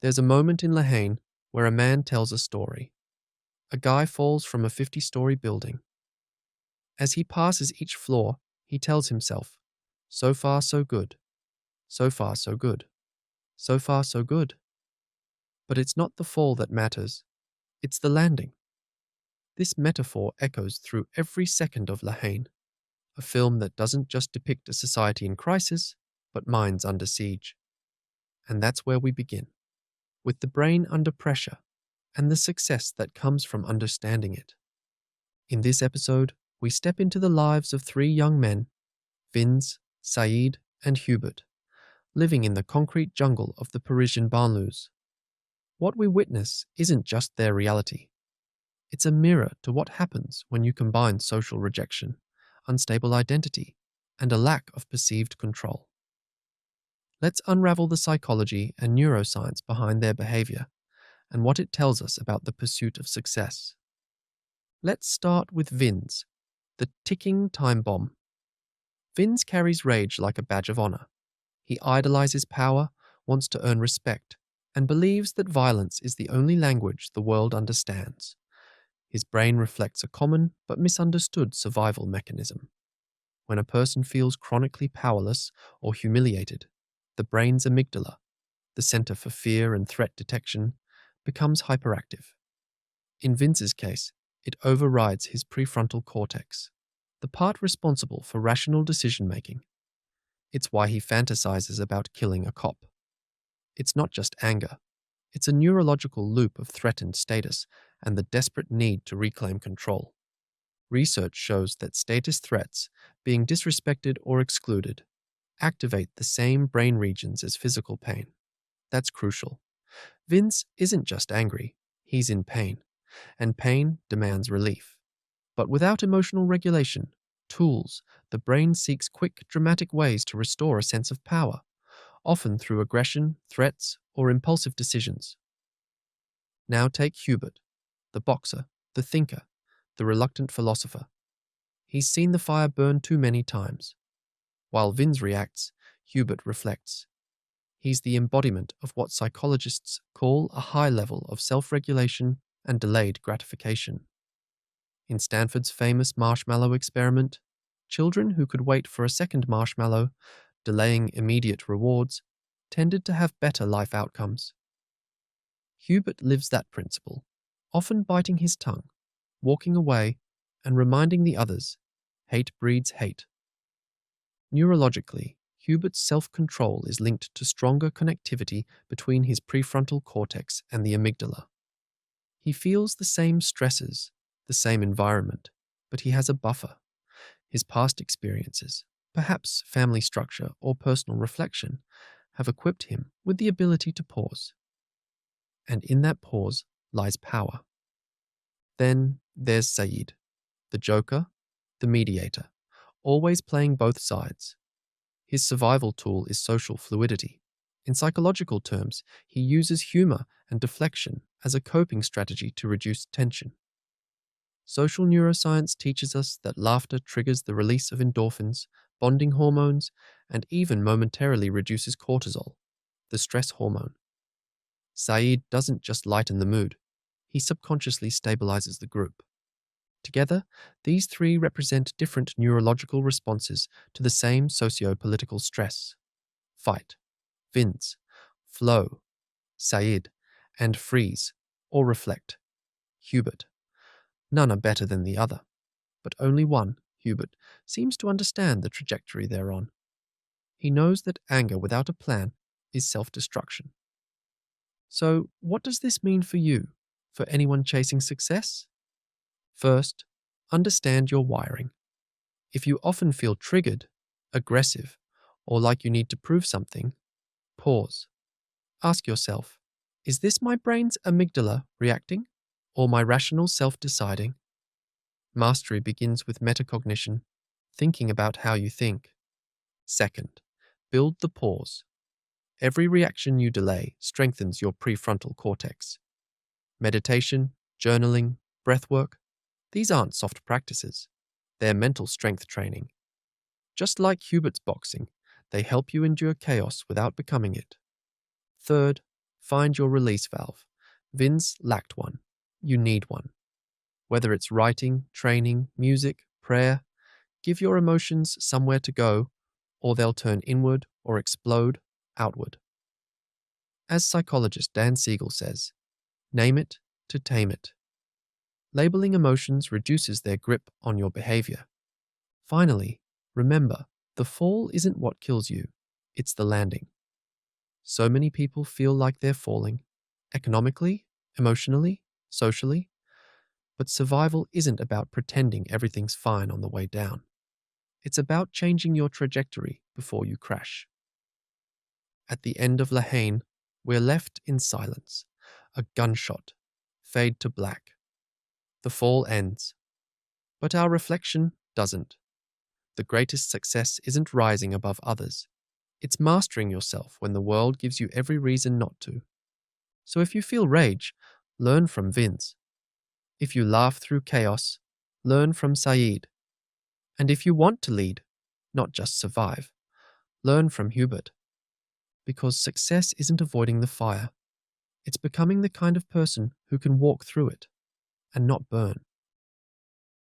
There's a moment in Haine where a man tells a story. A guy falls from a 50-story building. As he passes each floor, he tells himself, so far so good, so far so good, so far so good. But it's not the fall that matters, it's the landing. This metaphor echoes through every second of Haine, a film that doesn't just depict a society in crisis, but minds under siege. And that's where we begin, with the brain under pressure and the success that comes from understanding it. In this episode, we step into the lives of three young men, Vinz, Saïd, and Hubert, living in the concrete jungle of the Parisian banlieues. What we witness isn't just their reality. It's a mirror to what happens when you combine social rejection, unstable identity, and a lack of perceived control. Let's unravel the psychology and neuroscience behind their behavior and what it tells us about the pursuit of success. Let's start with Vinz, the ticking time bomb. Vinz carries rage like a badge of honor. He idolizes power, wants to earn respect, and believes that violence is the only language the world understands. His brain reflects a common but misunderstood survival mechanism. When a person feels chronically powerless or humiliated, the brain's amygdala, the center for fear and threat detection, becomes hyperactive. In Vince's case, it overrides his prefrontal cortex, the part responsible for rational decision-making. It's why he fantasizes about killing a cop. It's not just anger. It's a neurological loop of threatened status and the desperate need to reclaim control. Research shows that status threats, being disrespected or excluded, activate the same brain regions as physical pain. That's crucial. Vince isn't just angry, he's in pain, and pain demands relief. But without emotional regulation, tools, the brain seeks quick, dramatic ways to restore a sense of power, often through aggression, threats, or impulsive decisions. Now take Hubert, the boxer, the thinker, the reluctant philosopher. He's seen the fire burn too many times. While Vinz reacts, Hubert reflects. He's the embodiment of what psychologists call a high level of self-regulation and delayed gratification. In Stanford's famous marshmallow experiment, children who could wait for a second marshmallow, delaying immediate rewards, tended to have better life outcomes. Hubert lives that principle, often biting his tongue, walking away, and reminding the others, hate breeds hate. Neurologically, Hubert's self-control is linked to stronger connectivity between his prefrontal cortex and the amygdala. He feels the same stresses, the same environment, but he has a buffer. His past experiences, perhaps family structure or personal reflection, have equipped him with the ability to pause. And in that pause lies power. Then there's Saïd, the joker, the mediator, always playing both sides. His survival tool is social fluidity. In psychological terms, he uses humor and deflection as a coping strategy to reduce tension. Social neuroscience teaches us that laughter triggers the release of endorphins, bonding hormones, and even momentarily reduces cortisol, the stress hormone. Saïd doesn't just lighten the mood, he subconsciously stabilizes the group. Together, these three represent different neurological responses to the same socio-political stress: fight, Vinz, flow, Saïd, and freeze, or reflect, Hubert. None are better than the other, but only one, Hubert, seems to understand the trajectory they're on. He knows that anger without a plan is self-destruction. So, what does this mean for you, for anyone chasing success? First, understand your wiring. If you often feel triggered, aggressive, or like you need to prove something, pause. Ask yourself, is this my brain's amygdala reacting, or my rational self deciding? Mastery begins with metacognition, thinking about how you think. Second, build the pause. Every reaction you delay strengthens your prefrontal cortex. Meditation, journaling, breathwork, these aren't soft practices. They're mental strength training. Just like Hubert's boxing, they help you endure chaos without becoming it. Third, find your release valve. Vinz lacked one. You need one. Whether it's writing, training, music, prayer, give your emotions somewhere to go, or they'll turn inward or explode outward. As psychologist Dan Siegel says, name it to tame it. Labeling emotions reduces their grip on your behavior. Finally, remember, the fall isn't what kills you, it's the landing. So many people feel like they're falling, economically, emotionally, socially, but survival isn't about pretending everything's fine on the way down. It's about changing your trajectory before you crash. At the end of Haine, we're left in silence. A gunshot, fade to black. The fall ends. But our reflection doesn't. The greatest success isn't rising above others. It's mastering yourself when the world gives you every reason not to. So if you feel rage, learn from Vinz. If you laugh through chaos, learn from Saïd. And if you want to lead, not just survive, learn from Hubert. Because success isn't avoiding the fire. It's becoming the kind of person who can walk through it and not burn.